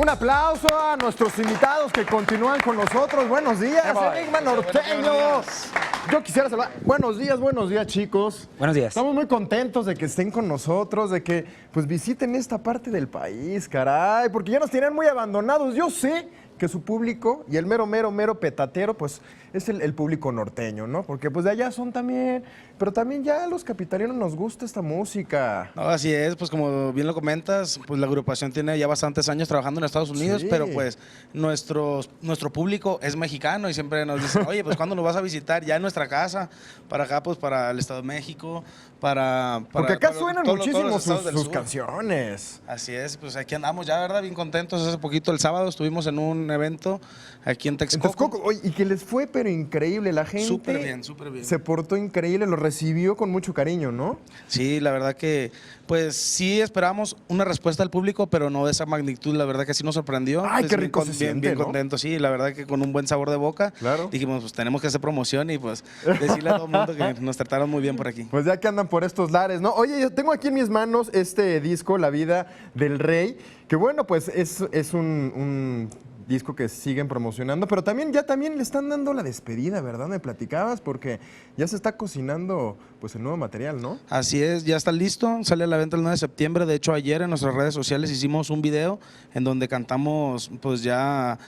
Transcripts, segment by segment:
Un aplauso a nuestros invitados que continúan con nosotros. Buenos días, Enigma Norteño. Yo quisiera saludar. Buenos días, chicos. Buenos días. Estamos muy contentos de que estén con nosotros, de que pues visiten esta parte del país, caray, porque ya nos tienen muy abandonados. Yo sé que su público y el mero petatero, pues es el público norteño, ¿no? Porque pues de allá son también, pero también ya a los capitalinos nos gusta esta música. No, así es, pues como bien lo comentas, pues la agrupación tiene ya bastantes años trabajando en Estados Unidos, Sí. pero pues nuestro público es mexicano y siempre nos dicen, oye, pues ¿cuándo nos vas a visitar? Ya en nuestra casa, para acá, pues para el Estado de México, Porque acá suenan todos muchísimo los estados del sus sur. canciones. Así es, pues aquí andamos ya, ¿verdad? Bien contentos. Hace poquito, el sábado, estuvimos en un evento aquí en En Texcoco. Texcoco, oye, y que les fue pero increíble, la gente Súper bien, súper bien. se portó increíble, lo recibió con mucho cariño, ¿no? Sí, la verdad que, pues sí esperamos una respuesta del público, pero no de esa magnitud, la verdad que sí nos sorprendió. Ay, Pues, qué bien rico con- se bien, siente, bien ¿no? contentos, sí, la verdad que con un buen sabor de boca. Claro. Dijimos, pues tenemos que hacer promoción y pues decirle a todo el mundo que nos trataron muy bien por aquí. Pues ya que andan por estos lares, ¿no? Oye, yo tengo aquí en mis manos este disco, La Vida del Rey, que bueno, pues es un disco que siguen promocionando, pero también le están dando la despedida, ¿verdad? Me platicabas, porque ya se está cocinando pues el nuevo material, ¿no? Así es, ya está listo, sale a la venta el 9 de septiembre. De hecho, ayer en nuestras redes sociales hicimos un video en donde cantamos pues ya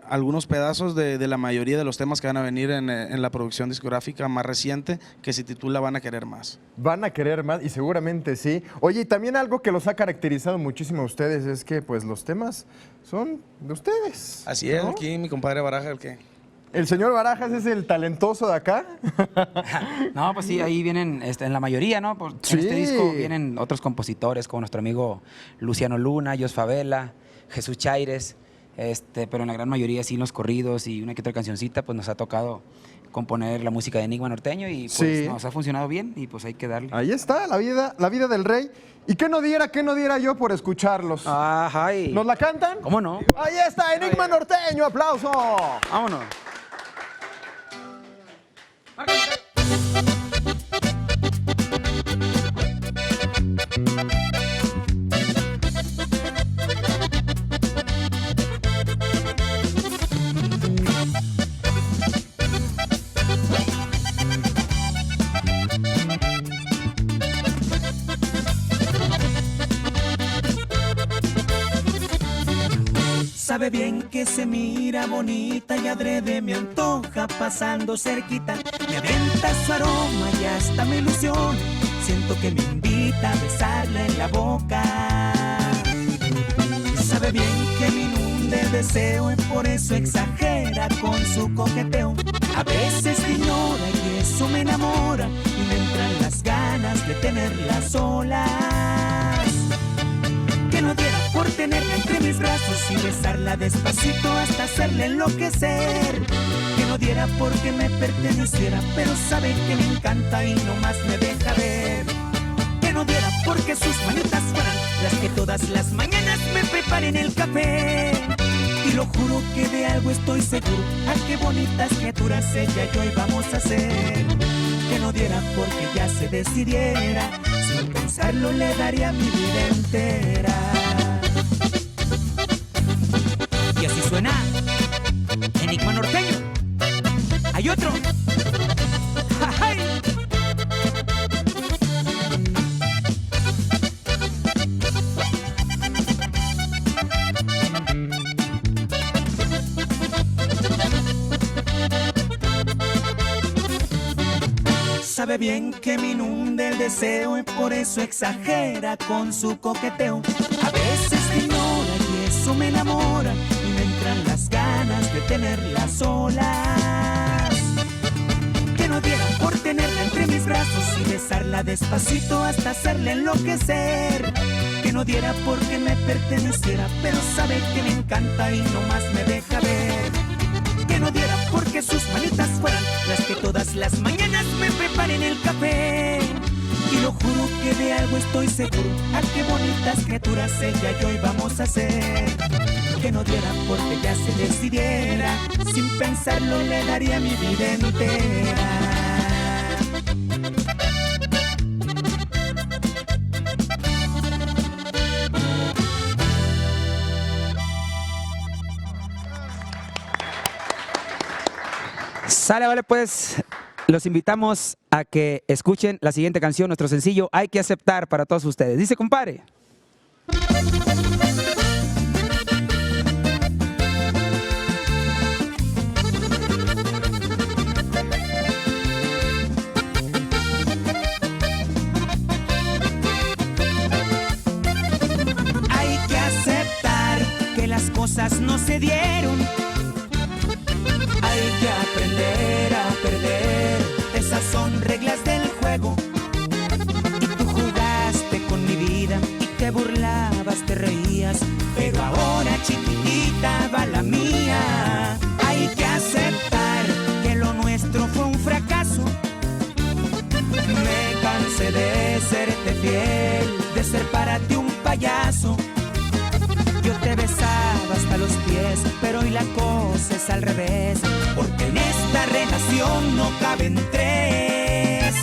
algunos pedazos de la mayoría de los temas que van a venir en la producción discográfica más reciente, que se titula Van a querer más. Van a querer más y seguramente sí. Oye, y también algo que los ha caracterizado muchísimo a ustedes es que pues los temas son de ustedes. Así es, ¿no? aquí mi compadre Baraja, el que... El señor Barajas es el talentoso de acá. No, pues sí, ahí vienen, en la mayoría, ¿no? En Sí. este disco vienen otros compositores, como nuestro amigo Luciano Luna, Jos Favela, Jesús Chaires, pero en la gran mayoría sí, los corridos y una que otra cancioncita, pues nos ha tocado componer la música de Enigma Norteño y pues Sí. nos ha funcionado bien y pues hay que darle. Ahí está, la vida del rey. ¿Y qué no diera yo por escucharlos? Ajá, y- ¿Nos la cantan? ¿Cómo no? Ahí está, Enigma Norteño, aplauso. Vámonos. Sabe bien que se mira bonita y adrede me antoja pasando cerquita. Me avienta su aroma y hasta me ilusiona. Siento que me invita a besarla en la boca. Sabe bien que me inunde el deseo y por eso exagera con su coqueteo. A veces te ignora y eso me enamora y me entran las ganas de tenerla solas. Que no diera por tenerla entre mis brazos y besarla despacito hasta hacerle enloquecer. Que no diera porque me perteneciera, pero sabe que me encanta y no más me deja ver. Que no diera porque sus manitas fueran las que todas las mañanas me preparen el café. Y lo juro que de algo estoy seguro, a qué bonitas criaturas ella y yo íbamos a ser. Que no diera porque ya se decidiera, sin pensarlo le daría mi vida entera. Y así suena Enigma Norteño. Hay otro. ¡Ay! Sabe bien que me inunde el deseo y por eso exagera con su coqueteo. A veces me ignora y eso me enamora y me entran las ganas de tenerla solas. Que no diera por tenerla entre mis brazos y besarla despacito hasta hacerle enloquecer. Que no diera porque me perteneciera, pero sabe que me encanta y no más me deja ver. Que no diera porque sus manitas fueran las que todas las mañanas me preparen el café. Y lo juro que de algo estoy seguro, a qué bonitas criaturas ella y yo íbamos a ser. Que no diera porque ya se decidiera, sin pensarlo le daría mi vida entera. Sale, vale, pues los invitamos a que escuchen la siguiente canción, nuestro sencillo Hay que aceptar para todos ustedes. Dice, compadre. Hay que aceptar que las cosas no se dieron. Hay que aprender a perder. Esas son reglas del juego. Y tú jugaste con mi vida y te burlabas, te reías. Pero ahora, chiquitita, va la mía. Hay que aceptar que lo nuestro fue un fracaso. Me cansé de serte fiel, de ser para ti un payaso. Yo te besaba hasta los pies, pero hoy la cosa es al revés. Porque en esta relación no caben tres.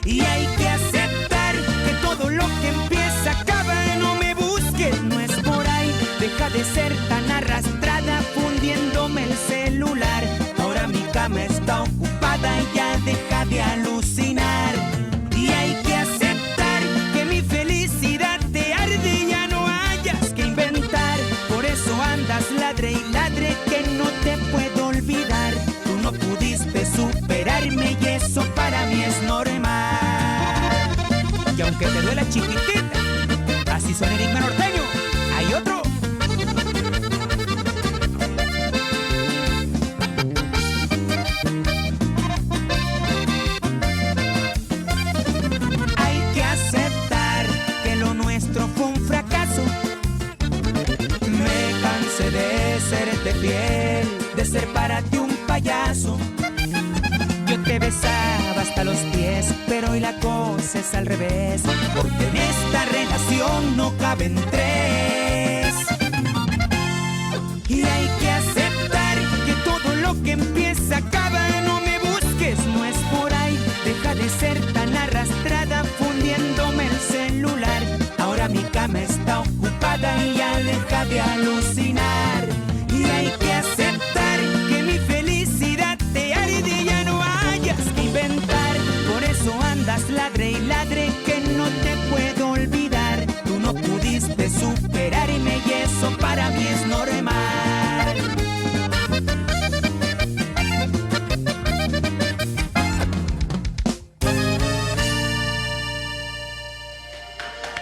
Y hay que aceptar que todo lo que empieza acaba. No me busques, no es por ahí. Deja de ser tan arrastrada fundiéndome el celular. Ahora mi cama está ocupada y ya deja de alucinar. Y hay que aceptar que mi felicidad te arde y ya no hayas que inventar. Por eso andas ladre y ladre que no te puedo olvidar. Tú no pudiste superarme y eso para mí es normal. Y aunque te duela, chiquitita, así suena Enigma Norteño. Hay otro. Hay que aceptar que lo nuestro fue un fracaso. Me cansé de serte fiel, de ser para ti un payaso. Yo te besaba hasta los pies, pero hoy la cosa es al revés. Porque en esta relación no caben tres. Y hay que aceptar que todo lo que empieza acaba. No me busques, no es por ahí. Deja de ser tan arrastrada fundiéndome el celular. Ahora mi cama está ocupada y ya deja de alucinar. Y hay que aceptar que mi felicidad te arde y ya no hayas que inventar. Por eso andas ladre y ladre que no te puedo olvidar. Tú no pudiste superarme y eso para mí es normal.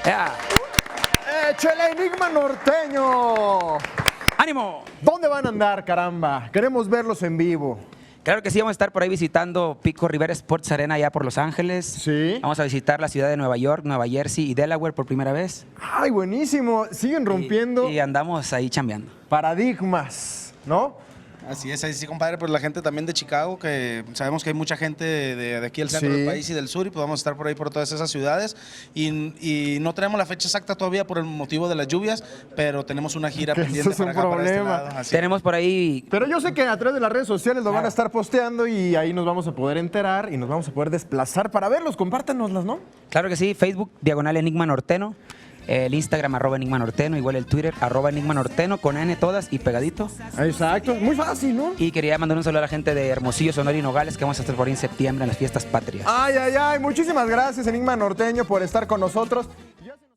¡Ea! ¡Échale, Enigma Norteño! ¡Ánimo! ¿Dónde van a andar, caramba? Queremos verlos en vivo. Claro que sí, vamos a estar por ahí visitando Pico Rivera Sports Arena allá por Los Ángeles. Sí. Vamos a visitar la ciudad de Nueva York, Nueva Jersey y Delaware por primera vez. ¡Ay, buenísimo! Siguen rompiendo Y andamos ahí chambeando. paradigmas, ¿no? Así es, ahí sí, compadre, pues la gente también de Chicago, que sabemos que hay mucha gente de aquí del centro Sí. del país y del sur, y pues vamos a estar por ahí por todas esas ciudades. Y no tenemos la fecha exacta todavía por el motivo de las lluvias, pero tenemos una gira Que pendiente eso es un para acá, para este problema. lado. Así. Tenemos por ahí... Pero yo sé que a través de las redes sociales lo van a estar posteando y ahí nos vamos a poder enterar y nos vamos a poder desplazar para verlos. Compártanoslas, ¿no? Claro que sí, Facebook, diagonal Enigma Norteno, el Instagram, @Enigma Norteno, igual el Twitter, @Enigma Norteno, con N todas y pegadito. Exacto. Muy fácil, ¿no? Y quería mandar un saludo a la gente de Hermosillo, Sonora y Nogales, que vamos a estar por ahí en septiembre en las fiestas patrias. Ay, ay, ay. Muchísimas gracias, Enigma Norteño, por estar con nosotros. Ya se-